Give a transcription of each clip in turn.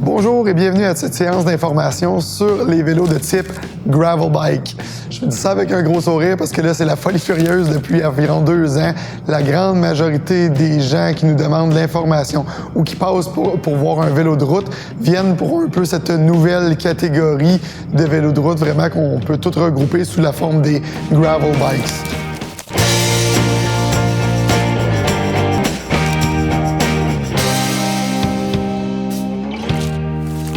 Bonjour et bienvenue à cette séance d'information sur les vélos de type gravel bike. Je dis ça avec un gros sourire parce que là, c'est la folie furieuse depuis environ 2 ans. La grande majorité des gens qui nous demandent de l'information ou qui passent pour voir un vélo de route viennent pour un peu cette nouvelle catégorie de vélos de route, vraiment qu'on peut tout regrouper sous la forme des gravel bikes.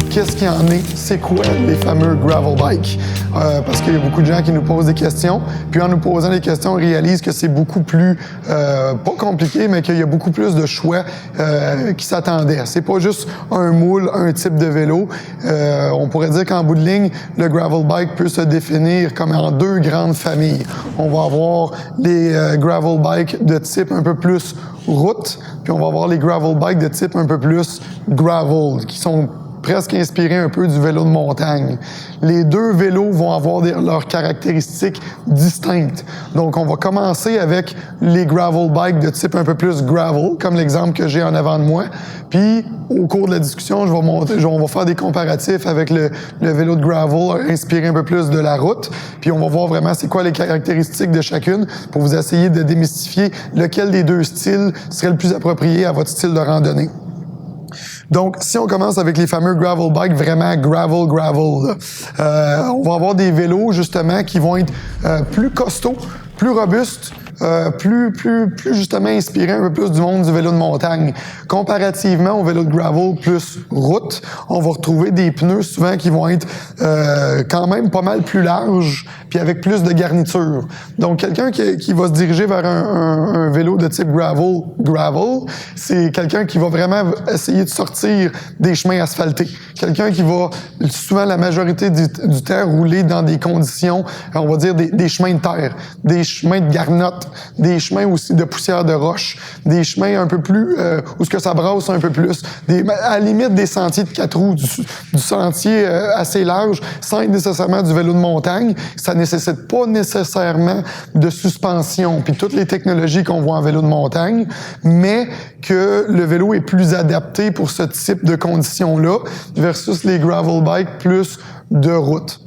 Qu'est-ce qu'il y en est? C'est quoi les fameux gravel bikes? Parce qu'il y a beaucoup de gens qui nous posent des questions, puis en nous posant des questions, on réalise que c'est beaucoup plus, pas compliqué, mais qu'il y a beaucoup plus de choix qui s'attendaient. C'est pas juste un moule, un type de vélo. On pourrait dire qu'en bout de ligne, le gravel bike peut se définir comme en 2 grandes familles. On va avoir les gravel bikes de type un peu plus route, puis on va avoir les gravel bikes de type un peu plus gravel, qui sont presque inspiré un peu du vélo de montagne. Les 2 vélos vont avoir leurs caractéristiques distinctes. Donc, on va commencer avec les gravel bikes de type un peu plus gravel, comme l'exemple que j'ai en avant de moi. Puis, au cours de la discussion, on va faire des comparatifs avec le vélo de gravel inspiré un peu plus de la route. Puis, on va voir vraiment c'est quoi les caractéristiques de chacune pour vous essayer de démystifier lequel des 2 styles serait le plus approprié à votre style de randonnée. Donc, si on commence avec les fameux gravel bikes, vraiment gravel, on va avoir des vélos, justement, qui vont être plus costauds, plus robustes, plus justement inspirés un peu plus du monde du vélo de montagne. Comparativement au vélo de gravel plus route, on va retrouver des pneus souvent qui vont être quand même pas mal plus larges puis avec plus de garniture. Donc, quelqu'un qui va se diriger vers un vélo de type gravel, c'est quelqu'un qui va vraiment essayer de sortir des chemins asphaltés. Quelqu'un qui va souvent la majorité du temps rouler dans des conditions, on va dire des chemins de terre, des chemins de garnotte, des chemins aussi de poussière de roche, des chemins un peu plus où ce que ça brasse un peu plus, à la limite des sentiers de 4 roues, du sentier assez large, sans être nécessairement du vélo de montagne. Ça nécessite pas nécessairement de suspension puis toutes les technologies qu'on voit en vélo de montagne, mais que le vélo est plus adapté pour ce type de conditions-là versus les gravel bikes plus de route.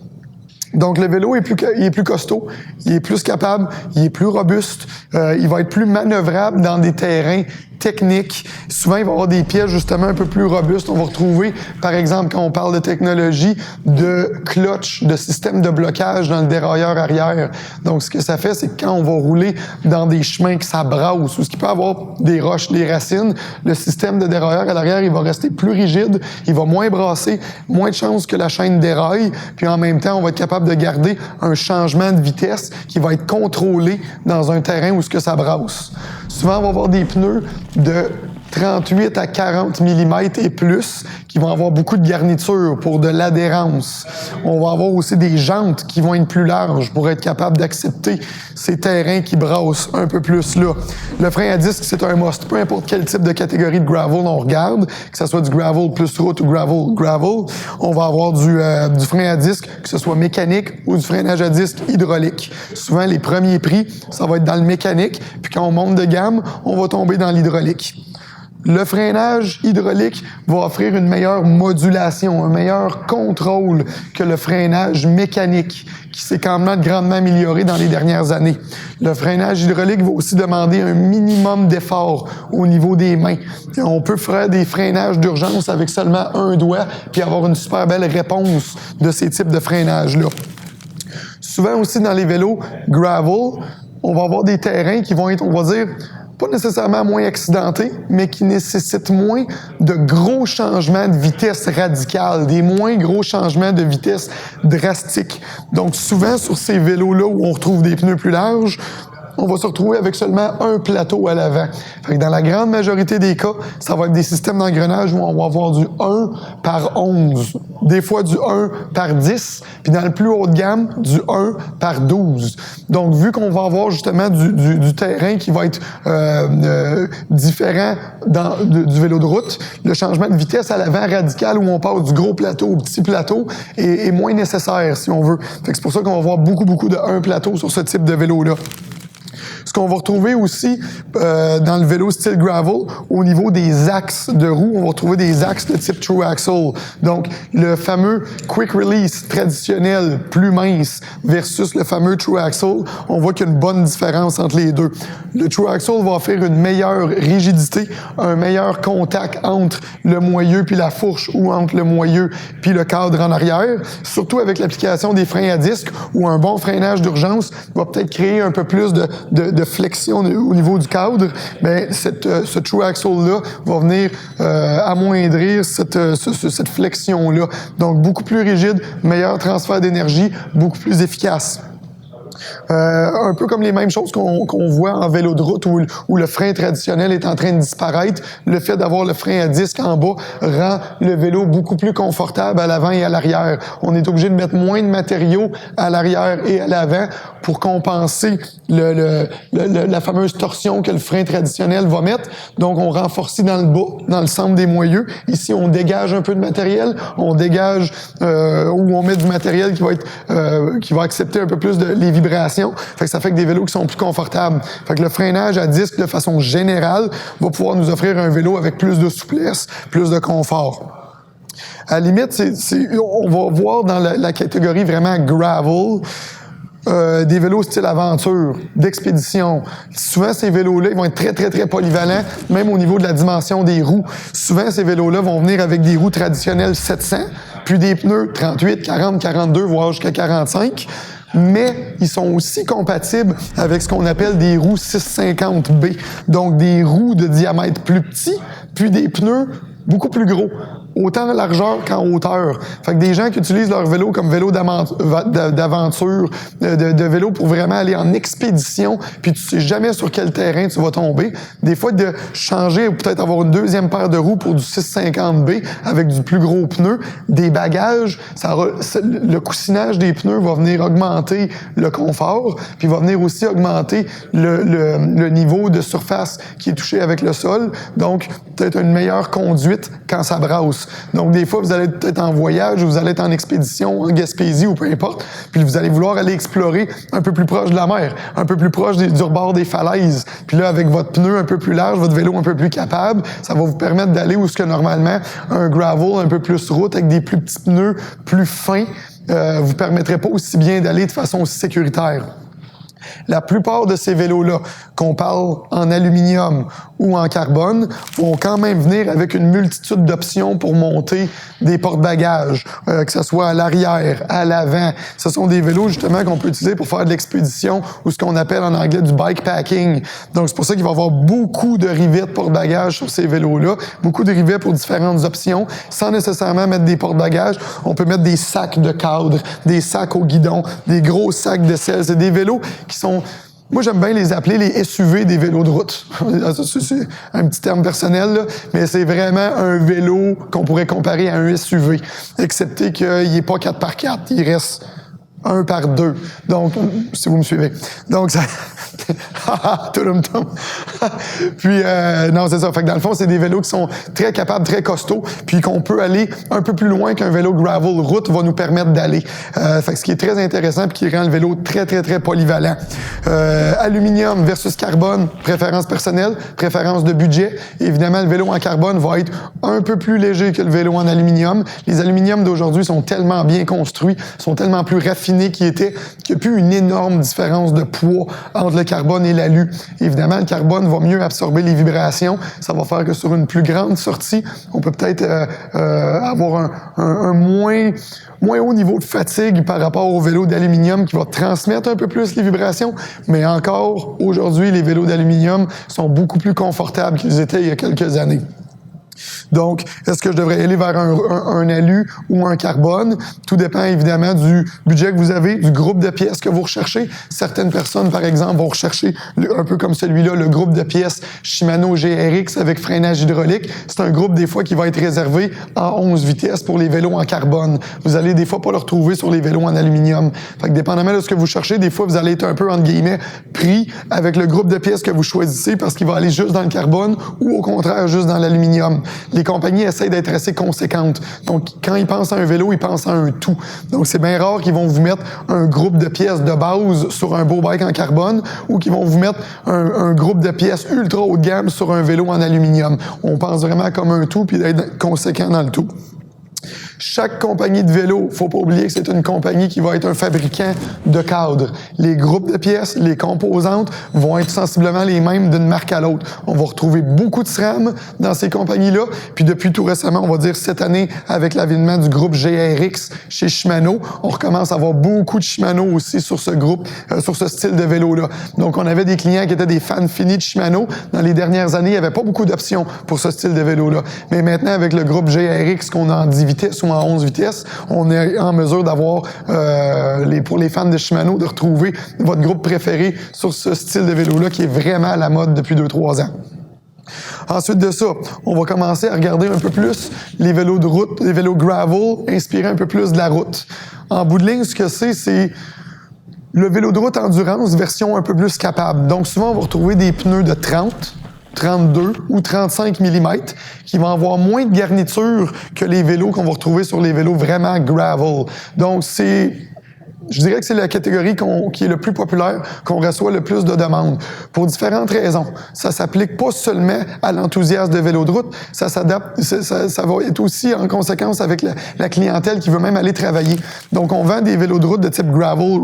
Donc, le vélo il est plus costaud, il est plus capable, il est plus robuste, il va être plus manœuvrable dans des terrains techniques. Souvent, il va y avoir des pièces justement un peu plus robustes. On va retrouver, par exemple, quand on parle de technologie, de clutch, de système de blocage dans le dérailleur arrière. Donc, ce que ça fait, c'est que quand on va rouler dans des chemins que ça brasse ou ce qui peut avoir des roches, des racines, le système de dérailleur à l'arrière, il va rester plus rigide, il va moins brasser, moins de chances que la chaîne déraille, puis en même temps, on va être capable de garder un changement de vitesse qui va être contrôlé dans un terrain où ce que ça brasse. Souvent, on va avoir des pneus de 38 à 40 mm et plus qui vont avoir beaucoup de garniture pour de l'adhérence. On va avoir aussi des jantes qui vont être plus larges pour être capable d'accepter ces terrains qui brassent un peu plus là. Le frein à disque, c'est un must. Peu importe quel type de catégorie de gravel on regarde, que ce soit du gravel plus route ou gravel, on va avoir du frein à disque, que ce soit mécanique ou du freinage à disque hydraulique. Souvent, les premiers prix, ça va être dans le mécanique, puis quand on monte de gamme, on va tomber dans l'hydraulique. Le freinage hydraulique va offrir une meilleure modulation, un meilleur contrôle que le freinage mécanique, qui s'est quand même grandement amélioré dans les dernières années. Le freinage hydraulique va aussi demander un minimum d'effort au niveau des mains. On peut faire des freinages d'urgence avec seulement un doigt puis avoir une super belle réponse de ces types de freinages-là. Souvent aussi dans les vélos gravel, on va avoir des terrains qui vont être, on va dire, pas nécessairement moins accidentés, mais qui nécessitent moins de gros changements de vitesse radicale, des moins gros changements de vitesse drastiques. Donc souvent, sur ces vélos-là où on retrouve des pneus plus larges, on va se retrouver avec seulement un plateau à l'avant. Fait que dans la grande majorité des cas, ça va être des systèmes d'engrenage où on va avoir du 1 par 11, des fois du 1 par 10, puis dans le plus haut de gamme, du 1 par 12. Donc, vu qu'on va avoir justement du terrain qui va être différent du vélo de route, le changement de vitesse à l'avant radical où on passe du gros plateau au petit plateau est moins nécessaire, si on veut. Fait que c'est pour ça qu'on va avoir beaucoup de 1 plateau sur ce type de vélo-là. Ce qu'on va retrouver aussi dans le vélo style gravel, au niveau des axes de roue, on va retrouver des axes de type True Axle. Donc, le fameux Quick Release traditionnel, plus mince, versus le fameux True Axle, on voit qu'il y a une bonne différence entre les deux. Le True Axle va offrir une meilleure rigidité, un meilleur contact entre le moyeu puis la fourche ou entre le moyeu puis le cadre en arrière, surtout avec l'application des freins à disque où un bon freinage d'urgence va peut-être créer un peu plus de flexion au niveau du cadre. Mais ce True Axle-là va venir amoindrir cette flexion-là. Donc, beaucoup plus rigide, meilleur transfert d'énergie, beaucoup plus efficace. Un peu comme les mêmes choses qu'on voit en vélo de route où le frein traditionnel est en train de disparaître. Le fait d'avoir le frein à disque en bas rend le vélo beaucoup plus confortable à l'avant et à l'arrière. On est obligé de mettre moins de matériaux à l'arrière et à l'avant pour compenser la fameuse torsion que le frein traditionnel va mettre. Donc, on renforce dans le bas, dans le centre des moyeux. Ici, on dégage un peu de matériel. On dégage ou on met du matériel qui va accepter un peu plus les vibrations. Fait que ça fait que des vélos qui sont plus confortables. Fait que le freinage à disque, de façon générale, va pouvoir nous offrir un vélo avec plus de souplesse, plus de confort. À la limite, on va voir dans la catégorie vraiment gravel, des vélos style aventure, d'expédition. Souvent, ces vélos-là, ils vont être très, très, très polyvalents, même au niveau de la dimension des roues. Souvent, ces vélos-là vont venir avec des roues traditionnelles 700, puis des pneus 38, 40, 42, voire jusqu'à 45. Mais ils sont aussi compatibles avec ce qu'on appelle des roues 650B. Donc, des roues de diamètre plus petit, puis des pneus beaucoup plus gros, autant en largeur qu'en hauteur. Fait que des gens qui utilisent leur vélo comme vélo d'aventure, de vélo pour vraiment aller en expédition, puis tu sais jamais sur quel terrain tu vas tomber. Des fois, de changer ou peut-être avoir une deuxième paire de roues pour du 650B avec du plus gros pneu, des bagages, le coussinage des pneus va venir augmenter le confort, puis va venir aussi augmenter le niveau de surface qui est touché avec le sol. Donc, peut-être une meilleure conduite quand ça brasse. Donc, des fois, vous allez peut-être en voyage ou vous allez être en expédition en Gaspésie ou peu importe, puis vous allez vouloir aller explorer un peu plus proche de la mer, un peu plus proche du rebord des falaises. Puis là, avec votre pneu un peu plus large, votre vélo un peu plus capable, ça va vous permettre d'aller où ce que normalement un gravel un peu plus route avec des plus petits pneus plus fins vous permettrait pas aussi bien d'aller de façon aussi sécuritaire. La plupart de ces vélos-là, qu'on parle en aluminium ou en carbone, vont quand même venir avec une multitude d'options pour monter des porte-bagages, que ce soit à l'arrière, à l'avant. Ce sont des vélos, justement, qu'on peut utiliser pour faire de l'expédition ou ce qu'on appelle en anglais du bikepacking. Donc, c'est pour ça qu'il va y avoir beaucoup de rivets de porte-bagages sur ces vélos-là, beaucoup de rivets pour différentes options, sans nécessairement mettre des porte-bagages. On peut mettre des sacs de cadre, des sacs au guidon, des gros sacs de selle. C'est des vélos qui sont... Moi, j'aime bien les appeler les SUV des vélos de route. C'est un petit terme personnel, là, mais c'est vraiment un vélo qu'on pourrait comparer à un SUV, excepté qu'il n'est pas 4x4, il reste 1x2. Donc, si vous me suivez. Donc, ça... Puis, non, c'est ça. Fait que dans le fond, c'est des vélos qui sont très capables, très costauds, puis qu'on peut aller un peu plus loin qu'un vélo gravel route va nous permettre d'aller. Fait que ce qui est très intéressant, puis qui rend le vélo très, très, très polyvalent. Aluminium versus carbone, préférence personnelle, préférence de budget. Évidemment, le vélo en carbone va être un peu plus léger que le vélo en aluminium. Les aluminiums d'aujourd'hui sont tellement bien construits, sont tellement plus raffinés qu'il n'y a plus une énorme différence de poids entre le carbone et l'alu. Évidemment, le carbone va mieux absorber les vibrations. Ça va faire que sur une plus grande sortie, on peut peut-être avoir un moins haut niveau de fatigue par rapport au vélo d'aluminium qui va transmettre un peu plus les vibrations. Mais encore, aujourd'hui, les vélos d'aluminium sont beaucoup plus confortables qu'ils étaient il y a quelques années. Donc, est-ce que je devrais aller vers un alu ou un carbone? Tout dépend évidemment du budget que vous avez, du groupe de pièces que vous recherchez. Certaines personnes, par exemple, vont rechercher, un peu comme celui-là, le groupe de pièces Shimano GRX avec freinage hydraulique. C'est un groupe des fois qui va être réservé en 11 vitesses pour les vélos en carbone. Vous allez des fois pas le retrouver sur les vélos en aluminium. Fait que dépendamment de ce que vous cherchez, des fois vous allez être un peu, entre guillemets, pris avec le groupe de pièces que vous choisissez parce qu'il va aller juste dans le carbone ou au contraire juste dans l'aluminium. Les compagnies essayent d'être assez conséquentes. Donc, quand ils pensent à un vélo, ils pensent à un tout. Donc, c'est bien rare qu'ils vont vous mettre un groupe de pièces de base sur un beau bike en carbone ou qu'ils vont vous mettre un groupe de pièces ultra haut de gamme sur un vélo en aluminium. On pense vraiment comme un tout puis d'être conséquent dans le tout. Chaque compagnie de vélo, faut pas oublier que c'est une compagnie qui va être un fabricant de cadres. Les groupes de pièces, les composantes vont être sensiblement les mêmes d'une marque à l'autre. On va retrouver beaucoup de SRAM dans ces compagnies-là. Puis depuis tout récemment, on va dire cette année, avec l'avènement du groupe GRX chez Shimano, on recommence à avoir beaucoup de Shimano aussi sur ce groupe, sur ce style de vélo-là. Donc on avait des clients qui étaient des fans finis de Shimano. Dans les dernières années, il n'y avait pas beaucoup d'options pour ce style de vélo-là. Mais maintenant, avec le groupe GRX qu'on a en 10 vitesses ou en 11 vitesses, on est en mesure d'avoir, pour les fans de Shimano, de retrouver votre groupe préféré sur ce style de vélo-là qui est vraiment à la mode depuis 2-3 ans. Ensuite de ça, on va commencer à regarder un peu plus les vélos de route, les vélos gravel, inspirés un peu plus de la route. En bout de ligne, ce que c'est le vélo de route endurance version un peu plus capable. Donc souvent, on va retrouver des pneus de 30, 32 ou 35 mm qui vont avoir moins de garniture que les vélos qu'on va retrouver sur les vélos vraiment gravel. Donc, je dirais que c'est la catégorie qui est le plus populaire, qu'on reçoit le plus de demandes. Pour différentes raisons. Ça s'applique pas seulement à l'enthousiasme de vélo de route, ça s'adapte, ça va être aussi en conséquence avec la clientèle qui veut même aller travailler. Donc, on vend des vélos de route de type gravel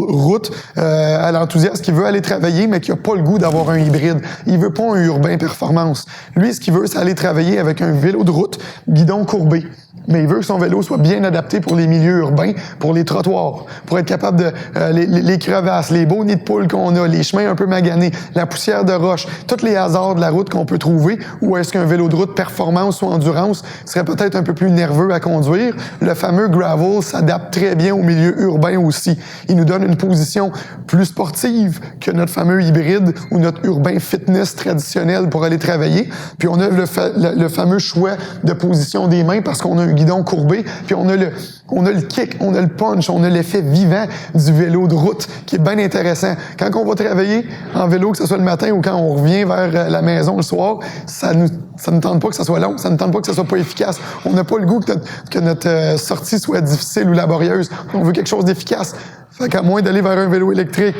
route, à l'enthousiaste qui veut aller travailler, mais qui a pas le goût d'avoir un hybride. Il veut pas un urbain performance. Lui, ce qu'il veut, c'est aller travailler avec un vélo de route, guidon courbé. Mais il veut que son vélo soit bien adapté pour les milieux urbains, pour les trottoirs, pour être capable de les crevasses, les beaux nids de poules qu'on a, les chemins un peu maganés, la poussière de roche, tous les hasards de la route qu'on peut trouver, ou est-ce qu'un vélo de route performance ou endurance serait peut-être un peu plus nerveux à conduire. Le fameux gravel s'adapte très bien au milieu urbain aussi. Il nous donne une position plus sportive que notre fameux hybride ou notre urbain fitness traditionnel pour aller travailler. Puis on a le fameux choix de position des mains parce qu'on a un guidon courbé, puis on a le kick, on a le punch, on a l'effet vivant du vélo de route qui est bien intéressant. Quand on va travailler en vélo, que ce soit le matin ou quand on revient vers la maison le soir, ça ne tente pas que ça soit long, ça ne tente pas que ça soit pas efficace. On n'a pas le goût que notre sortie soit difficile ou laborieuse. On veut quelque chose d'efficace. Fait qu'à moins d'aller vers un vélo électrique,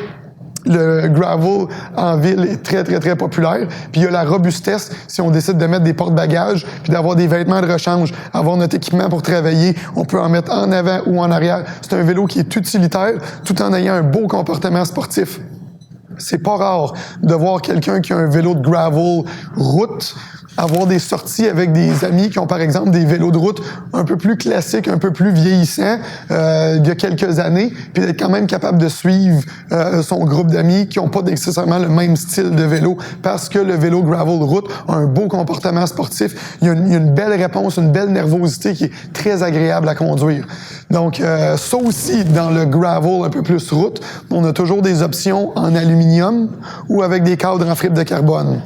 le gravel en ville est très, très, très populaire. Puis il y a la robustesse si on décide de mettre des porte-bagages puis d'avoir des vêtements de rechange, avoir notre équipement pour travailler. On peut en mettre en avant ou en arrière. C'est un vélo qui est utilitaire tout en ayant un beau comportement sportif. C'est pas rare de voir quelqu'un qui a un vélo de gravel route avoir des sorties avec des amis qui ont, par exemple, des vélos de route un peu plus classiques, un peu plus vieillissants il y a quelques années, puis d'être quand même capable de suivre son groupe d'amis qui n'ont pas nécessairement le même style de vélo parce que le vélo gravel de route a un beau comportement sportif. Il y a une belle réponse, une belle nervosité qui est très agréable à conduire. Donc, ça aussi, dans le gravel un peu plus route, on a toujours des options en aluminium ou avec des cadres en fibre de carbone.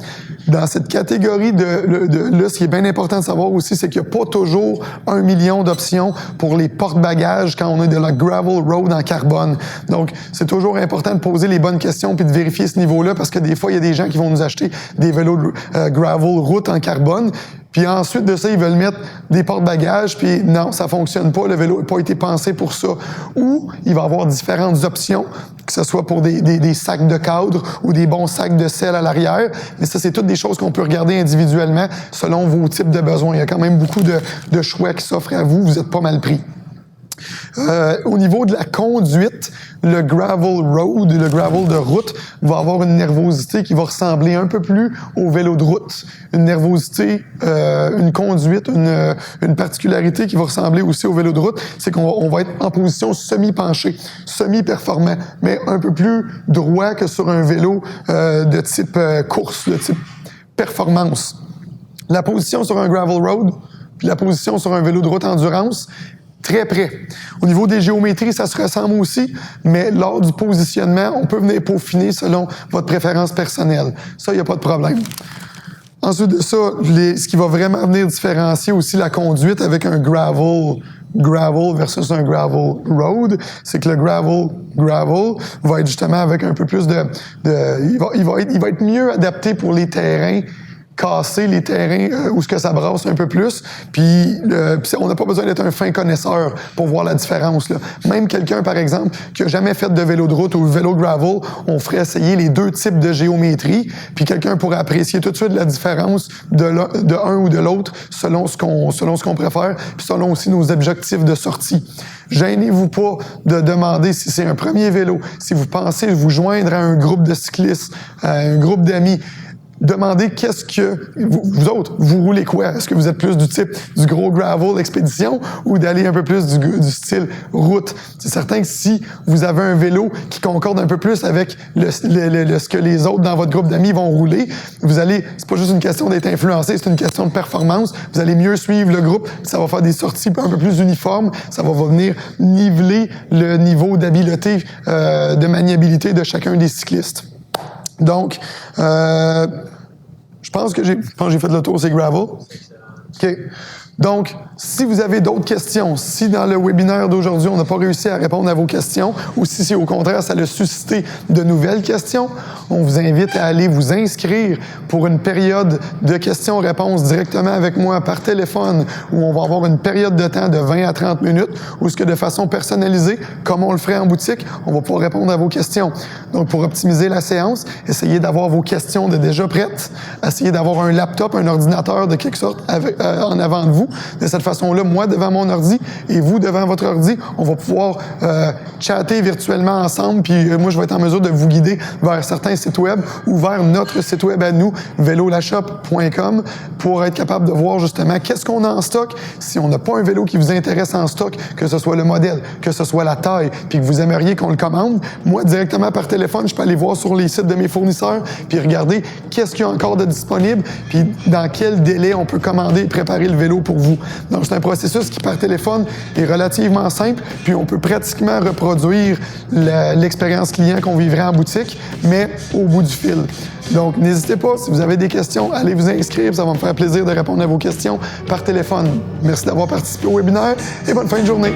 Dans cette catégorie là, ce qui est bien important de savoir aussi, c'est qu'il n'y a pas toujours 1 million d'options pour les porte-bagages quand on a de la gravel road en carbone. Donc, c'est toujours important de poser les bonnes questions puis de vérifier ce niveau-là parce que des fois, il y a des gens qui vont nous acheter des vélos gravel route en carbone. Puis ensuite de ça, ils veulent mettre des porte-bagages, puis non, ça fonctionne pas, le vélo n'a pas été pensé pour ça. Ou il va y avoir différentes options, que ce soit pour des sacs de cadre ou des bons sacs de selle à l'arrière. Mais ça, c'est toutes des choses qu'on peut regarder individuellement selon vos types de besoins. Il y a quand même beaucoup de choix qui s'offrent à vous, vous êtes pas mal pris. Au niveau de la conduite, le gravel road, le gravel de route, va avoir une nervosité qui va ressembler un peu plus au vélo de route. Une nervosité, une conduite, une particularité qui va ressembler aussi au vélo de route, c'est qu'on va être en position semi-penchée, semi-performant, mais un peu plus droit que sur un vélo de type course, de type performance. La position sur un gravel road, puis la position sur un vélo de route endurance, très près. Au niveau des géométries, ça se ressemble aussi, mais lors du positionnement, on peut venir peaufiner selon votre préférence personnelle. Ça, il n'y a pas de problème. Ensuite de ça, ce qui va vraiment venir différencier aussi la conduite avec un gravel versus un gravel road, c'est que le gravel va être justement avec un peu plus il va être mieux adapté pour les terrains casser les terrains où ce que ça brasse un peu plus. Puis on n'a pas besoin d'être un fin connaisseur pour voir la différence, là. Même quelqu'un, par exemple, qui n'a jamais fait de vélo de route ou vélo gravel, on ferait essayer les deux types de géométrie, puis quelqu'un pourrait apprécier tout de suite la différence de un ou de l'autre selon ce qu'on préfère, puis selon aussi nos objectifs de sortie. Gênez-vous pas de demander si c'est un premier vélo, si vous pensez vous joindre à un groupe de cyclistes, à un groupe d'amis. Demandez qu'est-ce que... Vous autres, vous roulez quoi? Est-ce que vous êtes plus du type du gros gravel expédition ou d'aller un peu plus du style route? C'est certain que si vous avez un vélo qui concorde un peu plus avec ce que les autres dans votre groupe d'amis vont rouler, vous allez... C'est pas juste une question d'être influencé, c'est une question de performance. Vous allez mieux suivre le groupe, ça va faire des sorties un peu plus uniformes, ça va venir niveler le niveau d'habileté, de maniabilité de chacun des cyclistes. Donc, je pense que j'ai fait le tour, c'est gravel. OK. Donc, si vous avez d'autres questions, si dans le webinaire d'aujourd'hui, on n'a pas réussi à répondre à vos questions, ou si au contraire, ça a suscité de nouvelles questions, on vous invite à aller vous inscrire pour une période de questions-réponses directement avec moi par téléphone, où on va avoir une période de temps de 20 à 30 minutes, où ce que de façon personnalisée, comme on le ferait en boutique, on va pouvoir répondre à vos questions. Donc, pour optimiser la séance, essayez d'avoir vos questions de déjà prêtes, essayez d'avoir un laptop, un ordinateur de quelque sorte en avant de vous. De cette façon-là, moi devant mon ordi et vous devant votre ordi, on va pouvoir chatter virtuellement ensemble, puis moi je vais être en mesure de vous guider vers certains sites web ou vers notre site web à nous, velolashop.com, pour être capable de voir justement qu'est-ce qu'on a en stock. Si on n'a pas un vélo qui vous intéresse en stock, que ce soit le modèle, que ce soit la taille, puis que vous aimeriez qu'on le commande, moi directement par téléphone, je peux aller voir sur les sites de mes fournisseurs, puis regarder qu'est-ce qu'il y a encore de disponible, puis dans quel délai on peut commander et préparer le vélo pour vous. Donc, c'est un processus qui, par téléphone, est relativement simple, puis on peut pratiquement reproduire l'expérience client qu'on vivrait en boutique, mais au bout du fil. Donc, n'hésitez pas, si vous avez des questions, allez vous inscrire, ça va me faire plaisir de répondre à vos questions par téléphone. Merci d'avoir participé au webinaire et bonne fin de journée.